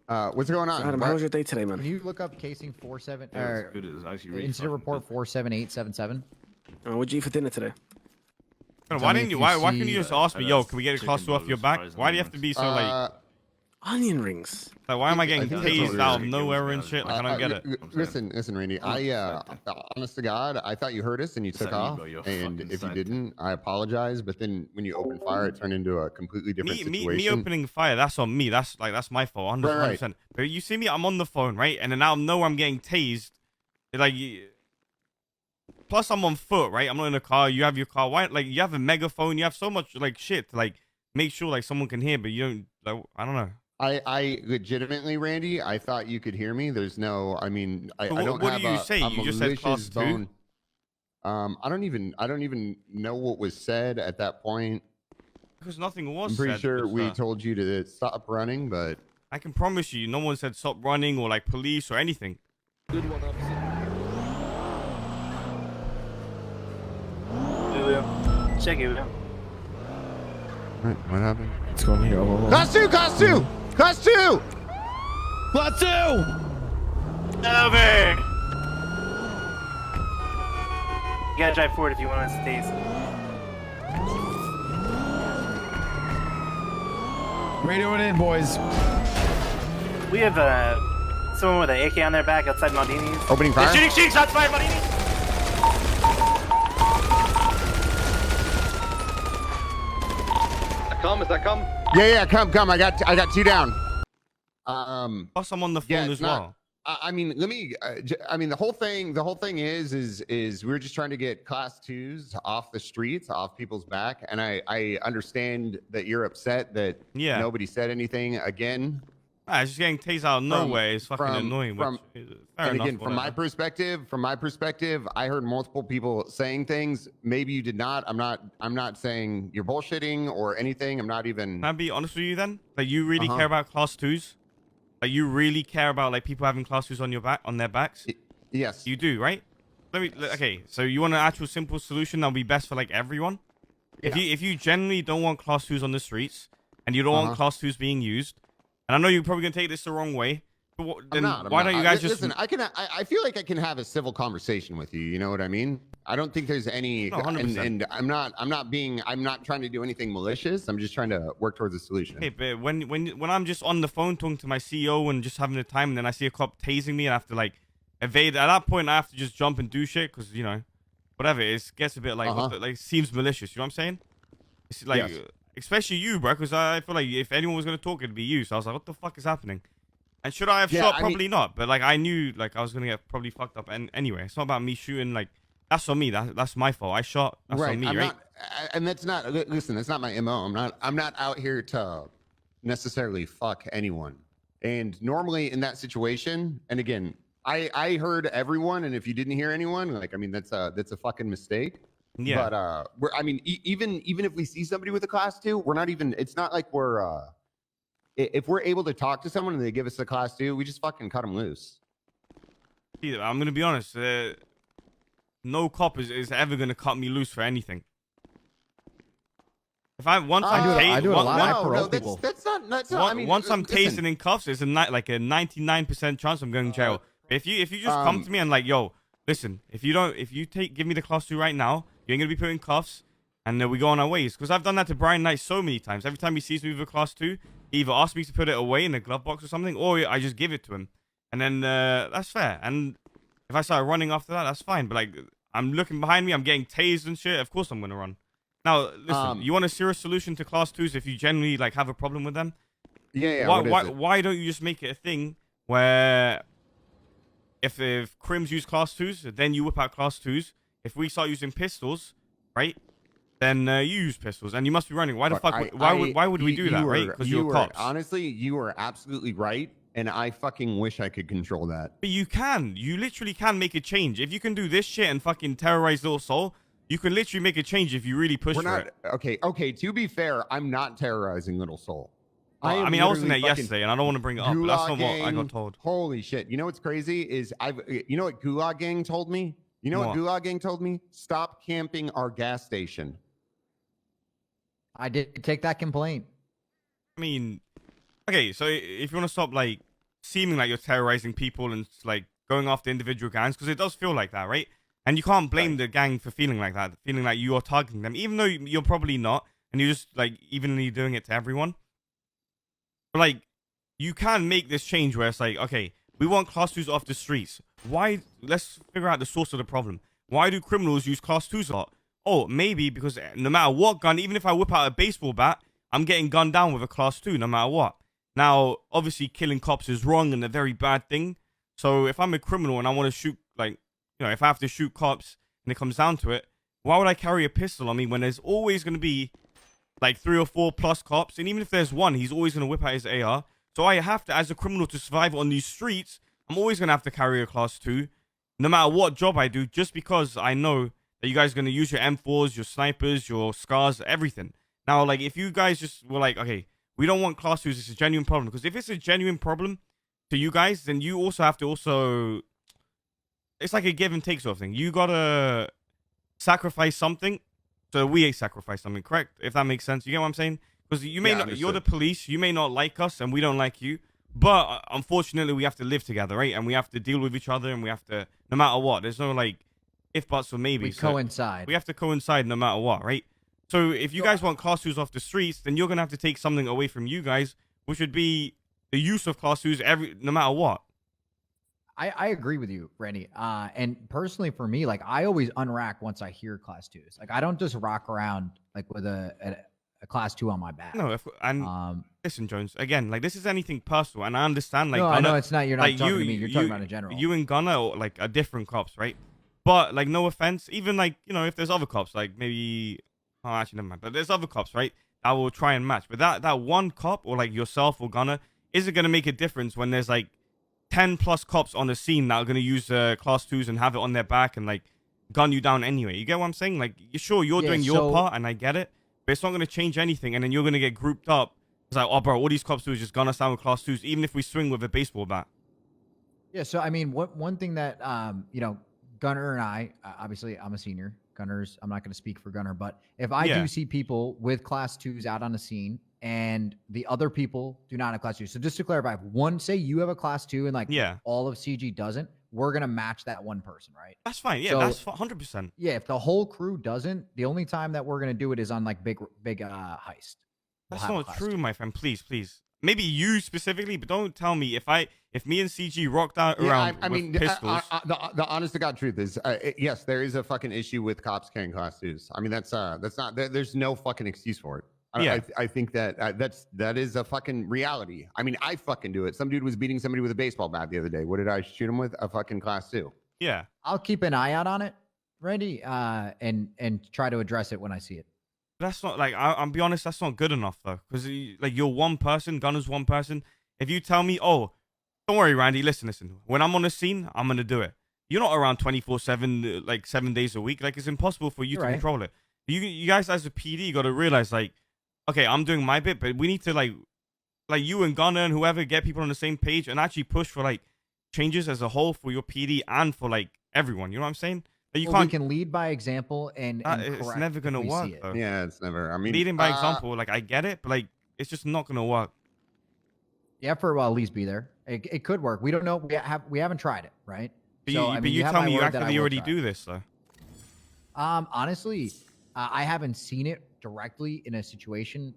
What's going on? Adam, how was your day today, man? Can you look up casing 47 It was or good. It was actually really incident fucking report good. 47877? What'd you eat for dinner today? Why didn't you? Why couldn't see- you just ask me, yo, can we get a class 2 off your back? Why do you have to be so like Onion rings. why am I getting I think that's tased what out of it was. nowhere and shit? Like I don't get it. Listen, Randy. Honest to God, I thought you heard us and you took Sorry, off. bro, you're And fucking if you psycho. didn't, I apologize. But then when you opened fire, it turned into a completely different situation. Me opening fire, that's on me. That's my fault, 100%. Right. But you see me, I'm on the phone, right? And then out of nowhere, I'm getting tased. Like, plus I'm on foot, right? I'm not in a car. You have your car. Why? Like, you have a megaphone. You have so much like shit to like make sure like someone can hear, but you don't. Like, I don't know. I legitimately, Randy, I thought you could hear me. There's no, I mean, I don't what have do you say? a You just said class malicious 2? bone. I don't even know what was said at that point. Because nothing was I'm pretty said, sure because, we told you to stop running, but I can promise you, no one said stop running or like police or anything. Good one, officer. Check it out. what happened? What's going on here? Oh, Class 2! Class 2! Class 2! Class 2! Over! You gotta drive forward if you want us to taste. Radio it in, boys. We have someone with an AK on their back outside Maldini's. Opening They're fire? shooting, shots fired, Maldini! Is that come? Yeah, come. I got 2 down. Plus I'm on the phone Yeah, as it's not- well. I mean, let me. I mean, the whole thing is we're just trying to get class 2s off the streets, off people's back, and I understand that you're upset that Yeah. nobody said anything again. It's just getting tased out of nowhere. It's fucking annoying. Fair And enough, again, from my perspective, I heard multiple people saying things. Maybe you did not. I'm not saying you're bullshitting or anything. I'm not even. Can I be honest with you then? Like you really Uh-huh. care about class 2s? Like you really care about like people having class 2s on their backs? Yes. You do, right? Okay, so you want an actual simple solution that'll be best for like everyone? Yeah. If you generally don't want class 2s on the streets and you don't want class 2s being used, and I know you're probably gonna take this the wrong way, but I'm not. why don't you guys just listen? I feel like I can have a civil conversation with you. You know what I mean? I don't think there's any. No, 100%. And I'm not trying to do anything malicious. I'm just trying to work towards a solution. Okay, but when I'm just on the phone talking to my CEO and just having the time, and then I see a cop tasing me, and I have to like evade. At that point, I have to just jump and do shit because whatever. It gets a bit like like seems malicious. You know what I'm saying? It's like. Yes. Especially you, bro, because I feel like if anyone was going to talk, it'd be you. So I was like, what the fuck is happening? And should I have shot? Probably not. But like, I knew like I was going to get probably fucked up. And anyway, it's not about me shooting. Like, that's on me. That's my fault. I shot. That's on me, I'm right? not, and that's not. Listen, that's not my mo. I'm not out here to necessarily fuck anyone. And normally in that situation, and again, I heard everyone. And if you didn't hear anyone, like, I mean, that's a fucking mistake. Yeah. But I mean, even if we see somebody with a class 2, we're not even. It's not like we're. If we're able to talk to someone and they give us a class 2, we just fucking cut them loose. I'm gonna be honest. No cop is ever gonna cut me loose for anything. If I once I do it a lot. I No, parole people. that's not. I mean, once I'm listen. tasted in cuffs, it's like a 99% chance I'm going to jail. If you just come to me and like, yo, listen, if you give me the class 2 right now, you ain't gonna be put in cuffs, and then we go on our ways. Because I've done that to Brian Knight so many times. Every time he sees me with a class 2, he either asks me to put it away in a glove box or something, or I just give it to him, and then that's fair. And if I start running after that, that's fine. But like, I'm looking behind me, I'm getting tased and shit. Of course I'm gonna run. Now, listen, you want a serious solution to class 2s if you genuinely like have a problem with them? Yeah. Why don't you just make it a thing where if crims use class 2s, then you whip out class 2s. If we start using pistols, right? Then you use pistols, and you must be running. Why the fuck? Why would we do that, right? Because you're cops. Honestly, you are absolutely right, and I fucking wish I could control that. But you can. You literally can make a change. If you can do this shit and fucking terrorize Little Soul, you can literally make a change if you really push for it. Okay. To be fair, I'm not terrorizing Little Soul. I mean, I wasn't there yesterday, and I don't want to bring it up, but that's not what I got told. Holy shit! You know what's crazy is you know what Gulag Gang told me? You know what Gulag Gang told me? Stop camping our gas station. I did take that complaint. I mean, okay, so if you want to stop like seeming like you're terrorizing people and like going after individual gangs, because it does feel like that, right? And you can't blame the gang for feeling like that, feeling like you are targeting them, even though you're probably not, and you're just like evenly doing it to everyone. But like, you can make this change where it's like, okay, we want class 2s off the streets. Why? Let's figure out the source of the problem. Why do criminals use class 2s a lot? Oh, maybe because no matter what gun, even if I whip out a baseball bat, I'm getting gunned down with a class 2 no matter what. Now, obviously, killing cops is wrong and a very bad thing. So if I'm a criminal and I want to shoot, like, you know, if I have to shoot cops and it comes down to it, why would I carry a pistol on me when there's always going to be like 3 or 4 plus cops? And even if there's one, he's always going to whip out his AR. So I have to, as a criminal, to survive on these streets, I'm always going to have to carry a class 2, no matter what job I do, just because I know that you guys are going to use your M4s, your snipers, your scars, everything. Now, like, if you guys just were like, okay, we don't want class 2s, it's a genuine problem. Because if it's a genuine problem to you guys, then you also have to it's like a give and take sort of thing. You got to sacrifice something so we sacrifice something, correct? If that makes sense. You get what I'm saying? Because you may not, you're the police, you may not like us and we don't like you. But unfortunately, we have to live together, right? And we have to deal with each other and we have to, no matter what, there's no like if, buts, or maybe. We coincide. We have to coincide no matter what, right? So if you guys want class 2s off the streets, then you're going to have to take something away from you guys, which would be the use of class 2s no matter what. I agree with you, Randy. And personally for me, like I always unrack once I hear class 2s. Like I don't just rock around like with a class 2 on my back. No, listen, Jones, again, like this is anything personal, and I understand. Like, no, I know it's not. You're not like, talking to me. You're talking about in general. You and Gunner like are different cops, right? But like, no offense, even like if there's other cops, like maybe, oh, actually never mind. But there's other cops, right? That will try and match. But that one cop or like yourself or Gunner isn't gonna make a difference when there's like 10 plus cops on the scene that are gonna use class 2s and have it on their back and like gun you down anyway. You get what I'm saying? Like, you're doing your part, and I get it. But it's not going to change anything, and then you're going to get grouped up. It's like, oh, bro, all these cops do is just gun us down with class 2s, even if we swing with a baseball bat. Yeah, so, I mean, one thing that, Gunner and I, obviously, I'm a senior. Gunner's, I'm not going to speak for Gunner, but if I do see people with class 2s out on the scene, and the other people do not have class 2s. So just to clarify, say you have a class 2 and, like, all of CG doesn't, we're going to match that one person, right? That's fine. Yeah, so, that's 100%. Yeah, if the whole crew doesn't, the only time that we're going to do it is on like big heist. That's not true, my friend. Please. Maybe you specifically, but don't tell me if me and CG rocked out around with pistols. The honest to God truth is, yes, there is a fucking issue with cops carrying class 2s. I mean, that's not, there's no fucking excuse for it. I think that is a fucking reality. I mean, I fucking do it. Some dude was beating somebody with a baseball bat the other day. What did I shoot him with? A fucking class 2. Yeah. I'll keep an eye out on it, Randy, and try to address it when I see it. That's not like, I'll be honest, that's not good enough though. Because like you're one person, Gunner's one person. If you tell me, oh, don't worry, Randy, listen. When I'm on the scene, I'm going to do it. You're not around 24/7, like 7 days a week. Like it's impossible for you to control it. You guys as a PD, you got to realize like, okay, I'm doing my bit, but we need to like you and Gunner and whoever get people on the same page and actually push for like changes as a whole for your PD and for like everyone. You know what I'm saying? Like, we can lead by example and it's never gonna work. Yeah, it's never. I mean, leading by example, like I get it, but like it's just not gonna work. The effort will at least be there. It could work. We don't know. We haven't tried it, right? But you tell me you actually already do this though. Honestly, I haven't seen it directly in a situation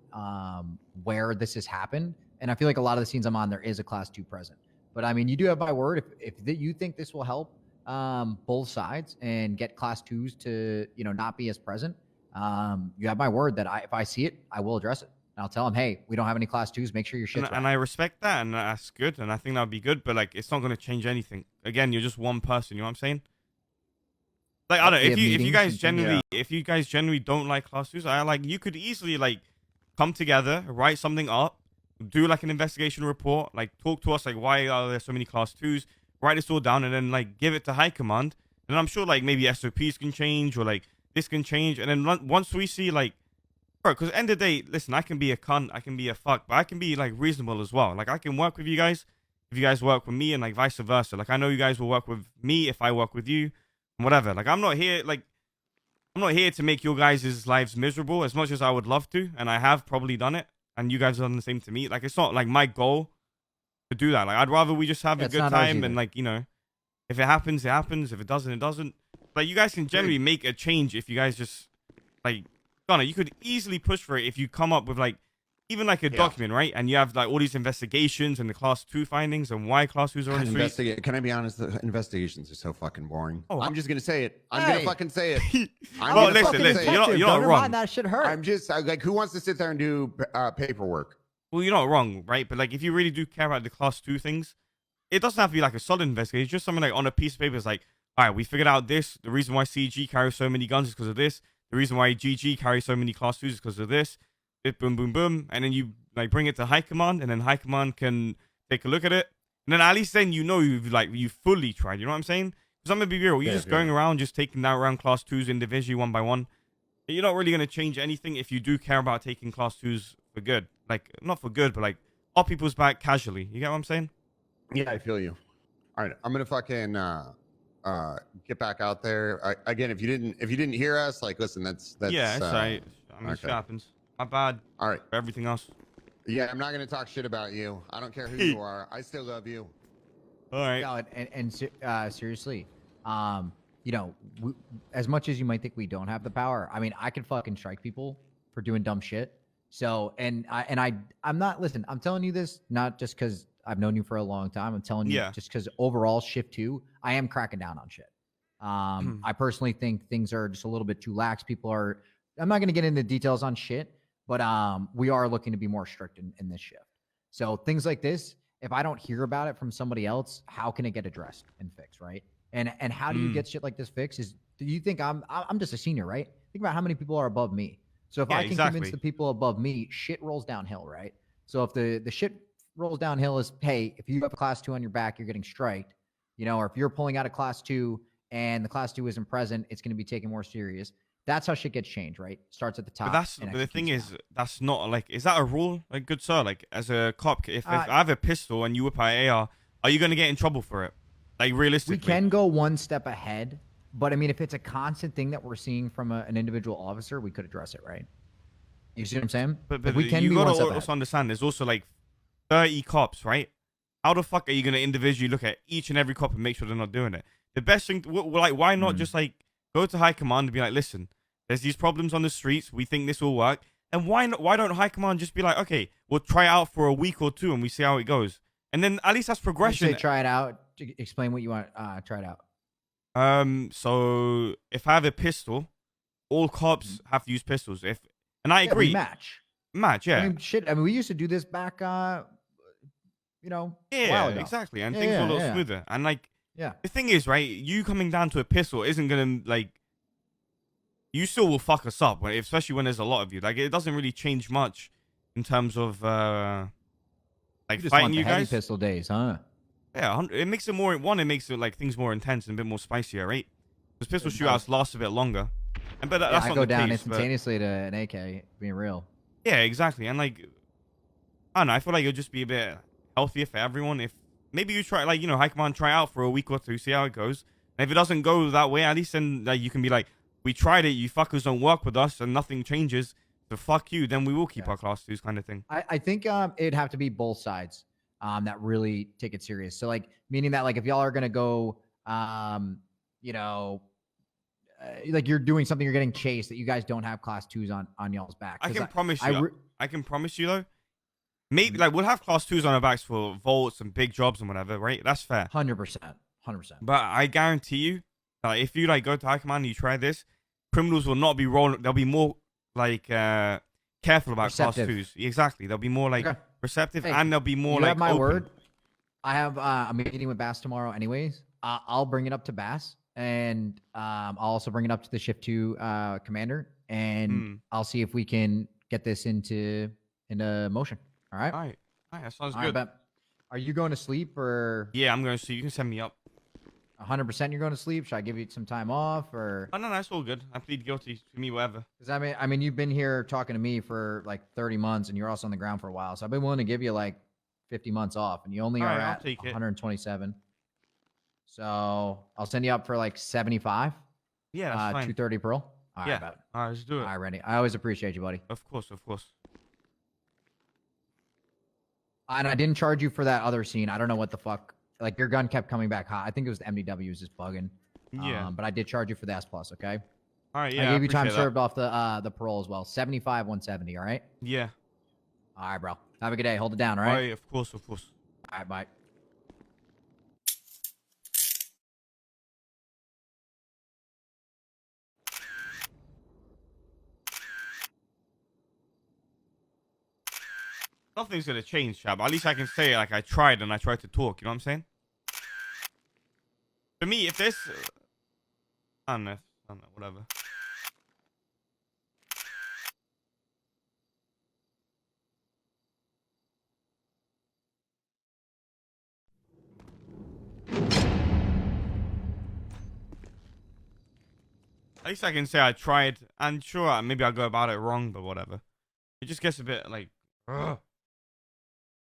where this has happened, and I feel like a lot of the scenes I'm on, there is a class 2 present. But I mean, you do have my word. If you think this will help both sides and get class 2s to not be as present, you have my word that if I see it, I will address it. And I'll tell them, hey, we don't have any class 2s. Make sure your shit's right. And I respect that, and that's good, and I think that would be good. But like, it's not going to change anything. Again, you're just one person. You know what I'm saying? Like, I don't know, if you guys genuinely don't like class 2s, you could easily like come together, write something up, do like an investigation report, like talk to us, like why are there so many class 2s, write this all down, and then like give it to high command. And I'm sure like maybe SOPs can change or like this can change. And then once we see like, bro, because at the end of the day, listen, I can be a cunt, I can be a fuck, but I can be like reasonable as well. Like I can work with you guys if you guys work with me, and like vice versa. Like I know you guys will work with me if I work with you. Whatever. Like I'm not here to make your guys' lives miserable as much as I would love to, and I have probably done it, and you guys have done the same to me. Like it's not like my goal to do that. Like, I'd rather we just have Yeah, a it's good not ours time either. and like, you know, if it happens, it happens. If it doesn't, it doesn't. Like, you guys can generally make a change if you guys just like, Gunner, you could easily push for it if you come up with like even like a document, right? And you have like all these investigations and the class 2 findings and why class 2s are on the street. Can I be honest? The investigations are so fucking boring. Oh, I'm just gonna say it. I'm Hey. gonna fucking say it. I'm Well, gonna listen, fucking listen, say you're it. not Don't wrong. mind, that shit hurt. I'm just like, who wants to sit there and do paperwork? Well, you're not wrong, right? But like, if you really do care about the class 2 things, it doesn't have to be like a solid investigation. It's just something like on a piece of paper. It's like, all right, we figured out this. The reason why CG carries so many guns is because of this. The reason why GG carries so many class 2s is because of this. It boom, boom, boom, and then you like bring it to high command, and then high command can take a look at it, and then at least then you know you fully tried. You know what I'm saying? Because I'm gonna be real, you're just going around just taking down around class 2s individually one by one. You're not really gonna change anything if you do care about taking class 2s for good. Like, not for good, but like off people's back casually. You get what I'm saying? Yeah, I feel you. All right, I'm gonna fucking get back out there again. If you didn't hear us, like, listen, that's yeah, it's right. I mean, okay. shit happens. My bad. All right. For everything else. Yeah, I'm not gonna talk shit about you. I don't care who you are. I still love you. All right. No, seriously, you know, as much as you might think we don't have the power, I mean, I can fucking strike people for doing dumb shit. So, I'm not, listen, I'm telling you this not just because I've known you for a long time. I'm telling you just because overall shift 2, I am cracking down on shit. I personally think things are just a little bit too lax. People are, I'm not going to get into details on shit, but we are looking to be more strict in this shift. So things like this, if I don't hear about it from somebody else, how can it get addressed and fixed, right? And how do you get shit like this fixed? Do you think I'm just a senior, right? Think about how many people are above me. So if I can convince the people above me, shit rolls downhill, right? So if the shit rolls downhill is, hey, if you have a class 2 on your back, you're getting striked, you know, or if you're pulling out a class 2 and the class 2 isn't present, it's going to be taken more serious. That's how shit gets changed, right? Starts at the top. But the thing is, that's not like, is that a rule? Like, good sir, like as a cop, if I have a pistol and you whip out AR, are you going to get in trouble for it? Like, realistically. We can go one step ahead, but I mean, if it's a constant thing that we're seeing from an individual officer, we could address it, right? You see what I'm saying? But like, we can you be gotta one step also ahead. understand, there's also like 30 cops, right? How the fuck are you going to individually look at each and every cop and make sure they're not doing it? The best thing, like, why not just like go to high command and be like, listen, there's these problems on the streets. We think this will work. And why don't high command just be like, okay, we'll try it out for a week or 2 and we see how it goes. And then at least that's progression. Say try it out. Explain what you want. Try it out. So if I have a pistol, all cops have to use pistols. And I agree. Match, yeah. I mean, shit. I mean, we used to do this back, you know, a while yeah, ago. exactly. And things were a lot smoother. And like, yeah. The thing is, right, you coming down to a pistol isn't gonna like, you still will fuck us up, right? Especially when there's a lot of you. Like, it doesn't really change much in terms of like you fighting you guys. Pistol days, huh? Yeah, it makes it more. It makes it like things more intense and a bit more spicier, right? Because pistol shootouts last a bit longer. And but that's I not go the down case, instantaneously to an AK. Being real. Yeah, exactly. And like, I don't know. I feel like it'll just be a bit healthier for everyone if maybe you try, like, you know, high command, try out for a week or 2, see how it goes. And if it doesn't go that way, at least then like, you can be like, we tried it, you fuckers don't work with us, and nothing changes. So fuck you. Then we will keep our class 2s, kind of thing. I think it'd have to be both sides that really take it serious. So like, meaning that like if y'all are gonna go, you know, like you're doing something, you're getting chased, that you guys don't have class 2s on y'all's back. I can promise you. I can promise you though. Maybe like we'll have class 2s on our backs for vaults and big jobs and whatever, right? That's fair. 100%. But I guarantee you, if you like go to high command and you try this, criminals will not be rolling. They'll be more like careful about receptive. class 2s. Exactly. They'll be more like receptive, hey, and they'll be more you like have my open. word. I have a meeting with Bass tomorrow anyways. I'll bring it up to Bass, and I'll also bring it up to the shift 2 commander, and I'll see if we can get this into motion. All right. All right. That sounds All good. right, but are you going to sleep, or? Yeah, I'm going to see. You can send me up. 100% you're going to sleep? Should I give you some time off, or? Oh, no, that's all good. I plead guilty to me, whatever. Because I mean, you've been here talking to me for like 30 months, and you're also on the ground for a while. So I've been willing to give you like 50 months off, and you only are at 127. So I'll send you up for like 75. Yeah, that's fine. 230 Pearl. All right, All right, let's do it. All right, ready. I always appreciate you, buddy. Of course. And I didn't charge you for that other scene. I don't know what the fuck. Like, your gun kept coming back hot. I think it was the MDW was just bugging. Yeah. But I did charge you for the S plus. Okay. All right. Yeah. I gave you time appreciate that. served off the parole as well. 75, 170. All right. Yeah. All right, bro. Have a good day. Hold it down. All All right. right. Of course. Of course. All right. Bye. Nothing's gonna change, chat. But at least I can say like I tried and I tried to talk. You know what I'm saying? For me, if this, I don't know. Whatever. At least I can say I tried, and sure, maybe I go about it wrong, but whatever. It just gets a bit like, ugh.